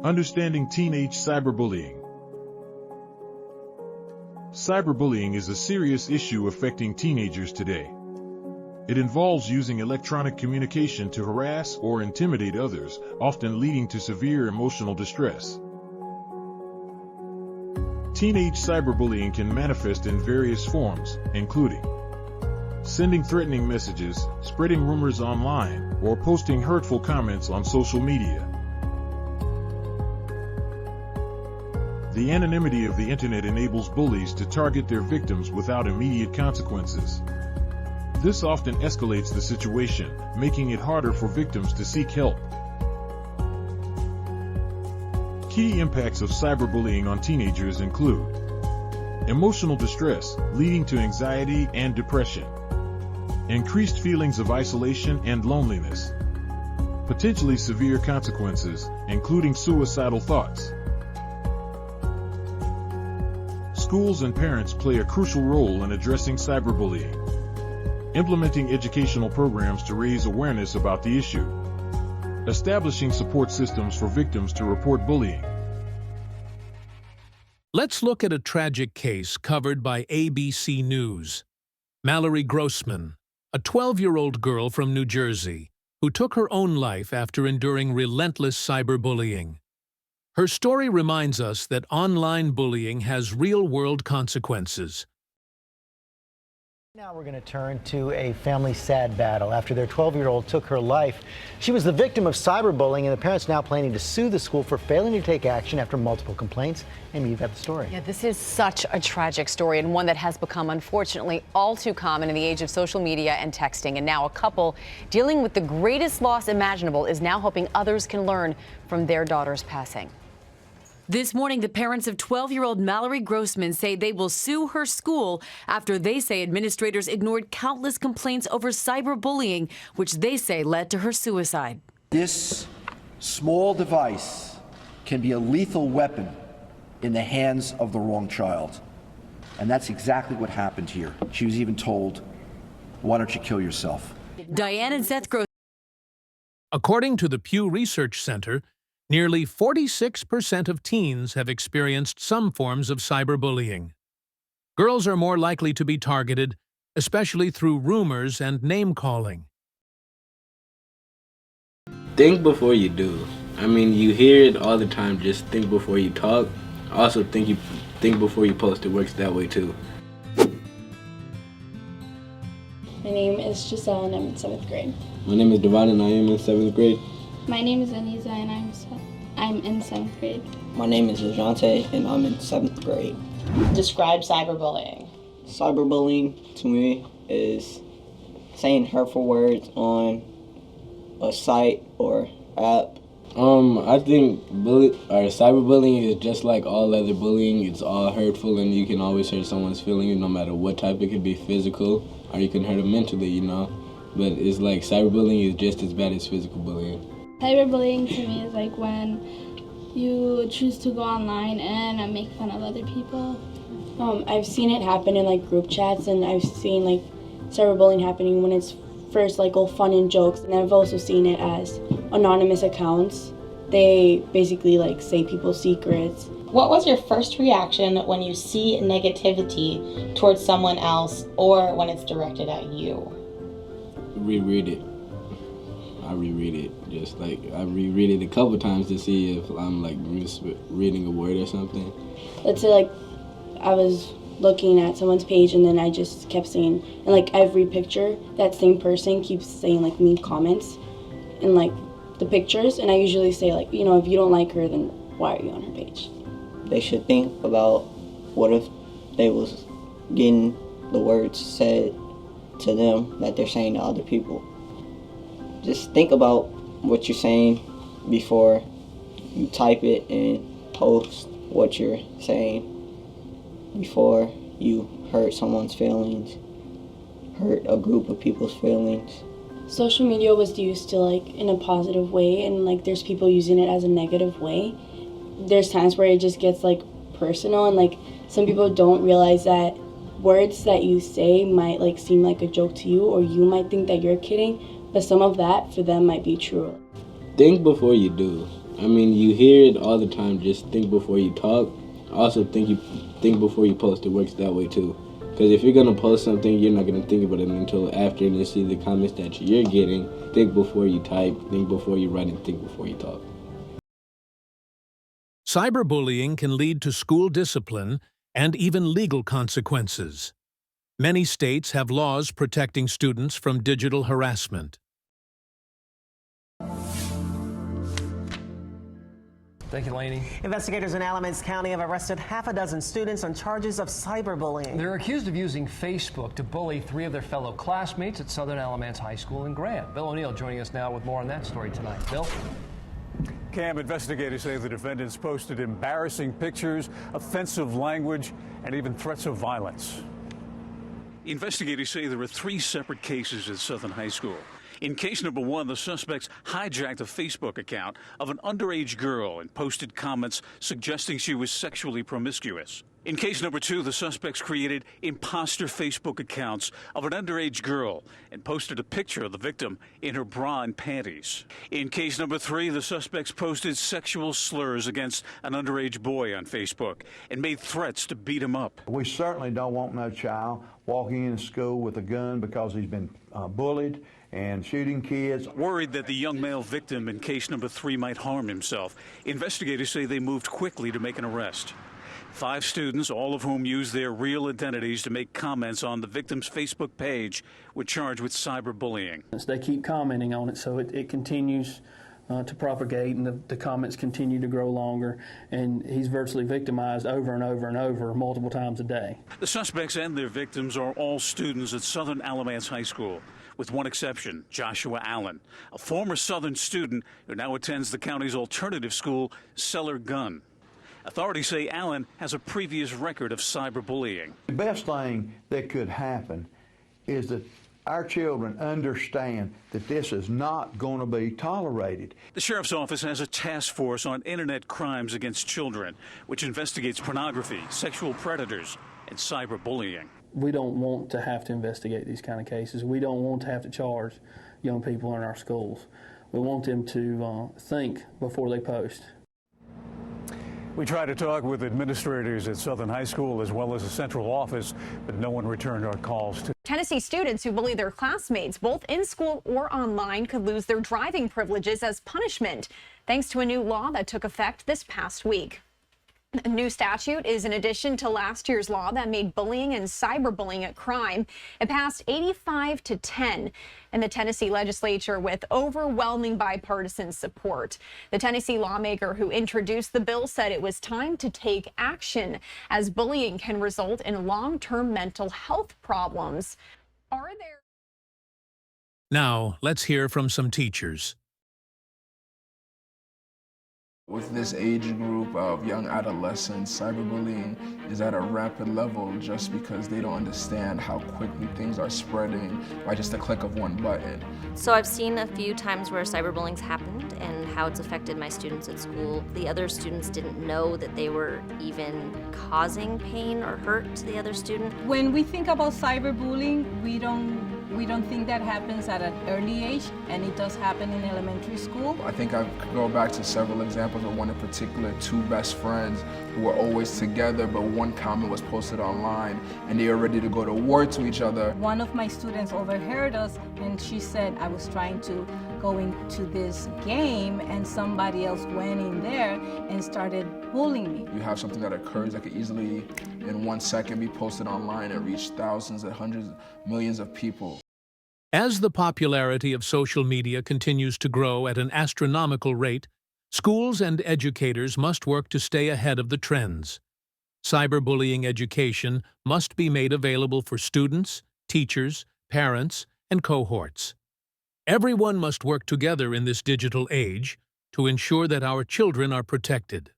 Understanding teenage cyberbullying. Cyberbullying is a serious issue affecting teenagers today. It involves using electronic communication to harass or intimidate others, often leading to severe emotional distress. Teenage cyberbullying can manifest in various forms, including sending threatening messages, spreading rumors online, or posting hurtful comments on social media. The anonymity of the internet enables bullies to target their victims without immediate consequences. This often escalates the situation, making it harder for victims to seek help. Key impacts of cyberbullying on teenagers include emotional distress, leading to anxiety and depression, increased feelings of isolation and loneliness, potentially severe consequences, including suicidal thoughts. Schools and parents play a crucial role in addressing cyberbullying, implementing educational programs to raise awareness about the issue, establishing support systems for victims to report bullying. Let's look at a tragic case covered by ABC News. Mallory Grossman, a 12-year-old girl from New Jersey, who took her own life after enduring relentless cyberbullying. Her story reminds us that online bullying has real-world consequences. Now we're going to turn to a family sad battle after their 12-year-old took her life. She was the victim of cyberbullying, and the parents now planning to sue the school for failing to take action after multiple complaints. Amy, you've got the story. Yeah, this is such a tragic story, and one that has become, unfortunately, all too common in the age of social media and texting. And now a couple dealing with the greatest loss imaginable is now hoping others can learn from their daughter's passing. This morning, the parents of 12-year-old Mallory Grossman say they will sue her school after they say administrators ignored countless complaints over cyberbullying, which they say led to her suicide. This small device can be a lethal weapon in the hands of the wrong child. And that's exactly what happened here. She was even told, "Why don't you kill yourself?" Diane and Seth Grossman. According to the Pew Research Center, nearly 46% of teens have experienced some forms of cyberbullying. Girls are more likely to be targeted, especially through rumors and name-calling. Think before you do. I mean, you hear it all the time, just think before you talk. Also, think before you post. It works that way too. My name is Giselle and I'm in 7th grade. My name is Devon and I am in 7th grade. My name is Anisa and I'm in 7th grade. My name is Ajante and I'm in 7th grade. Describe cyberbullying. Cyberbullying to me is saying hurtful words on a site or app. I think cyberbullying is just like all other bullying. It's all hurtful and you can always hurt someone's feelings no matter what type. It could be physical or you can hurt them mentally, you know. But it's like cyberbullying is just as bad as physical bullying. Cyberbullying to me is like when you choose to go online and make fun of other people. I've seen it happen in like group chats, and I've seen like cyberbullying happening when it's first like all fun and jokes, and I've also seen it as anonymous accounts. They basically like say people's secrets. What was your first reaction when you see negativity towards someone else or when it's directed at you? Reread it. I reread it. Just like I reread it a couple times to see if I'm like reading a word or something. Let's say like I was looking at someone's page and then I just kept saying, and like every picture, that same person keeps saying like mean comments in like the pictures, and I usually say like, you know, if you don't like her, then why are you on her page? They should think about what if they was getting the words said to them that they're saying to other people. Just think about what you're saying before you type it and post what you're saying before you hurt someone's feelings, hurt a group of people's feelings. Social media was used to like in a positive way, and like there's people using it as a negative way. There's times where it just gets like personal, and like some people don't realize that words that you say might like seem like a joke to you, or you might think that you're kidding, but some of that for them might be true. Think before you do. I mean, you hear it all the time, just think before you talk. Also, think before you post. It works that way too. Because if you're going to post something, you're not going to think about it until after and you see the comments that you're getting. Think before you type, think before you write, and think before you talk. Cyberbullying can lead to school discipline and even legal consequences. Many states have laws protecting students from digital harassment. Thank you, Lainey. Investigators in Alamance County have arrested half a dozen students on charges of cyberbullying. They're accused of using Facebook to bully 3 of their fellow classmates at Southern Alamance High School in Graham. Bill O'Neill joining us now with more on that story tonight. Bill? Cam, investigators say the defendants posted embarrassing pictures, offensive language, and even threats of violence. Investigators say there were 3 separate cases at Southern High School. In case number 1, the suspects hijacked a Facebook account of an underage girl and posted comments suggesting she was sexually promiscuous. In case number 2, the suspects created imposter Facebook accounts of an underage girl and posted a picture of the victim in her bra and panties. In case number 3, the suspects posted sexual slurs against an underage boy on Facebook and made threats to beat him up. We certainly don't want no child walking into school with a gun because he's been bullied and shooting kids. Worried that the young male victim in case number 3 might harm himself, investigators say they moved quickly to make an arrest. 5 students, all of whom used their real identities to make comments on the victim's Facebook page, were charged with cyberbullying. They keep commenting on it, so it continues to propagate, and the comments continue to grow longer, and he's virtually victimized over and over and over multiple times a day. The suspects and their victims are all students at Southern Alamance High School, with one exception, Joshua Allen, a former Southern student who now attends the county's alternative school, Seller Gunn. Authorities say Allen has a previous record of cyberbullying. The best thing that could happen is that our children understand that this is not going to be tolerated. The sheriff's office has a task force on internet crimes against children, which investigates pornography, sexual predators, and cyberbullying. We don't want to have to investigate these kind of cases. We don't want to have to charge young people in our schools. We want them to think before they post. We tried to talk with administrators at Southern High School as well as the central office, but no one returned our calls. Tennessee students who bully their classmates, both in school or online, could lose their driving privileges as punishment, thanks to a new law that took effect this past week. A new statute is in addition to last year's law that made bullying and cyberbullying a crime. It passed 85-10 in the Tennessee legislature with overwhelming bipartisan support. The Tennessee lawmaker who introduced the bill said it was time to take action, as bullying can result in long-term mental health problems. Now, let's hear from some teachers. With this age group of young adolescents, cyberbullying is at a rapid level just because they don't understand how quickly things are spreading by just a click of one button. So I've seen a few times where cyberbullying's happened and how it's affected my students at school. The other students didn't know that they were even causing pain or hurt to the other student. When we think about cyberbullying, we don't think that happens at an early age, and it does happen in elementary school. I think I could go back to several examples of one in particular, 2 best friends who were always together, but one comment was posted online and they were ready to go to war to each other. One of my students overheard us, and she said, I was trying to go into this game and somebody else went in there and started bullying me. You have something that occurs that could easily in 1 second be posted online and reach thousands and hundreds, millions of people. As the popularity of social media continues to grow at an astronomical rate, schools and educators must work to stay ahead of the trends. Cyberbullying education must be made available for students, teachers, parents, and cohorts. Everyone must work together in this digital age to ensure that our children are protected.